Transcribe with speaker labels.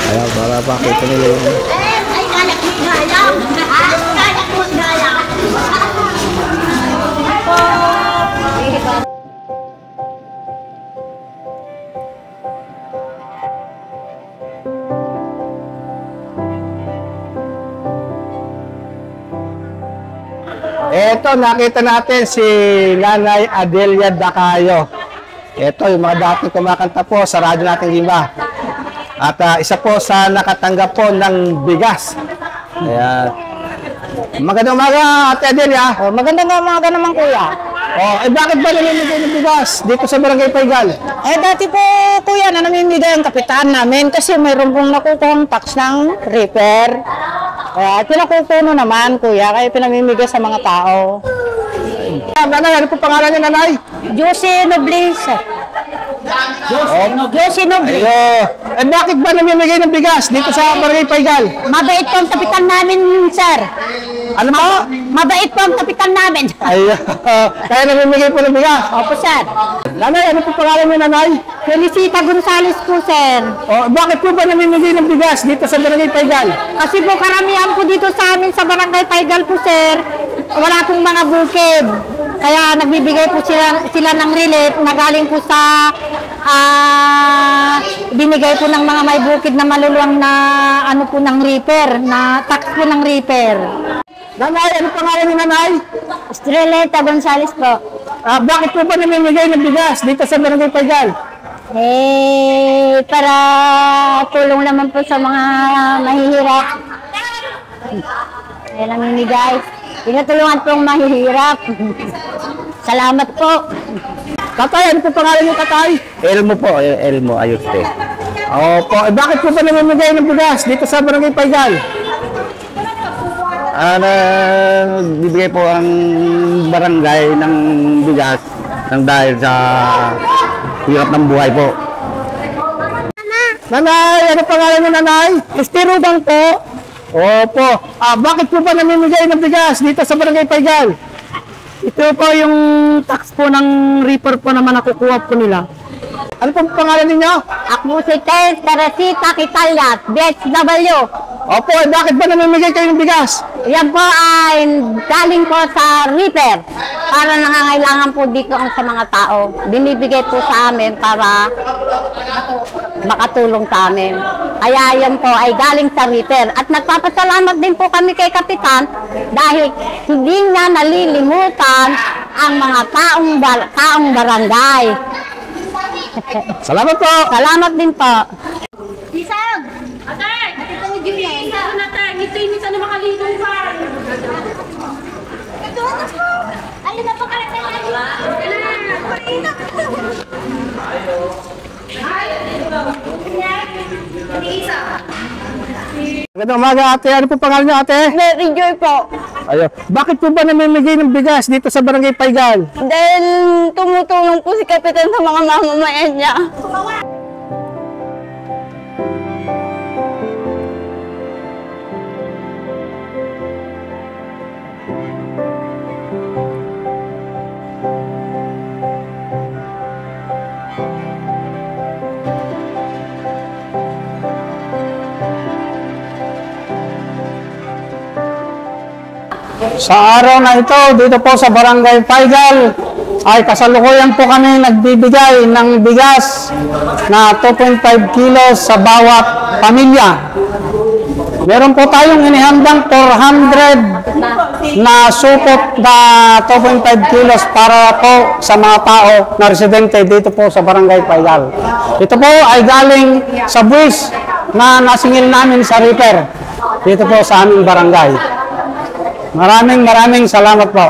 Speaker 1: Ayan, para pakita nila yung...
Speaker 2: Ay, kanak mo gayang. Kanak mo gayang.
Speaker 1: Eto, nakita natin si Nanay Adelia Dacayo. Ito, yung mga dating kumakanta po sa radyo natin Gimba. At isa po sa nakatanggap po ng bigas. Ayan. Magandang umaga, Ate Adelia.
Speaker 3: Oh, magandang umaga naman, kuya.
Speaker 1: Bakit ba namimigay ng bigas dito sa Barangay Paigal?
Speaker 3: Dati po, kuya, na namimigay ang kapitan namin kasi mayroon pong nakukuhang tax ng repair. Kaya pinakukuno naman, kuya, kaya pinamimigay sa mga tao.
Speaker 1: Nanay, ano po pangalan niya, Nanay?
Speaker 3: Josie Nobles. Josie Nobles.
Speaker 1: Bakit ba namimigay ng bigas dito sa Barangay Paigal?
Speaker 3: Mabait po ang kapitan namin, sir.
Speaker 1: Ano po?
Speaker 3: Mabait po ang kapitan namin.
Speaker 1: Kaya namimigay po ng bigas?
Speaker 3: Opo, sir.
Speaker 1: Nanay, ano po pangalan niya, Nanay?
Speaker 3: Felicita Gonzales po, sir.
Speaker 1: Bakit po ba namimigay ng bigas dito sa Barangay Paigal?
Speaker 3: Kasi po karamihan po dito sa amin sa Barangay Paigal po, sir. Wala pong mga bukid. Kaya nagbibigay po sila ng relief na galing po sa binigay po ng mga may bukid na maluluwang na ano po ng repair, na tax po ng repair.
Speaker 1: Nanay, ano pangalan ni Nanay?
Speaker 3: Estreleta Gonzales po.
Speaker 1: Bakit po ba namimigay ng bigas dito sa Barangay Paigal?
Speaker 3: Para tulong naman po sa mga mahihirap. Kaya namimigay. Tinutulungan po ang mahihirap. Salamat po.
Speaker 1: Tatay, ano po pangalan niyo, Tatay? Elmo po, Elmo Ayuste. Opo, bakit po ba namimigay ng bigas dito sa Barangay Paigal?
Speaker 4: Bibigay po ang barangay ng bigas ng dahil sa hirap ng buhay po.
Speaker 1: Nanay, ano pangalan niyo, Nanay?
Speaker 3: Estirudang po.
Speaker 1: Opo. Bakit po ba namimigay ng bigas dito sa Barangay Paigal?
Speaker 3: Ito po yung tax po ng reaper po naman nakukuha po nila.
Speaker 1: Ano po pangalan ninyo?
Speaker 3: Ako si Tess Teresita Quitalyat, BHW.
Speaker 1: Opo, bakit ba namimigay kayo ng bigas?
Speaker 3: Yan po ay galing po sa reaper para nangangailangan po dito ang sa mga tao. Binibigay po sa amin para makatulong sa amin. Kaya yan po ay galing sa reaper. At nagpapasalamat din po kami kay Kapitan dahil hindi niya nalilimutan ang mga taong barangay.
Speaker 1: Salamat po!
Speaker 3: Salamat din po.
Speaker 2: Isang! Atay! Ito ni Julia. Isang natay. Ito yung minsan na makalilong pa. Ito na po. Ayun na po karating.
Speaker 1: Magandang umaga, Ate. Ano po pangalan niyo, Ate?
Speaker 3: Mary Joy po.
Speaker 1: Ayun. Bakit po ba namimigay ng bigas dito sa Barangay Paigal?
Speaker 3: Dahil tumutulong po si Kapitan sa mga mamamayan niya.
Speaker 1: Sa araw na ito, dito po sa Barangay Paigal, ay kasalukuyan po kami nagbibigay ng bigas na 2.5 kilos sa bawat pamilya. Meron po tayong inihandang 400 na supot na 2.5 kilos para po sa mga tao na residente dito po sa Barangay Paigal. Ito po ay galing sa buwis na nasingil namin sa repair dito po sa aming barangay. Maraming salamat po.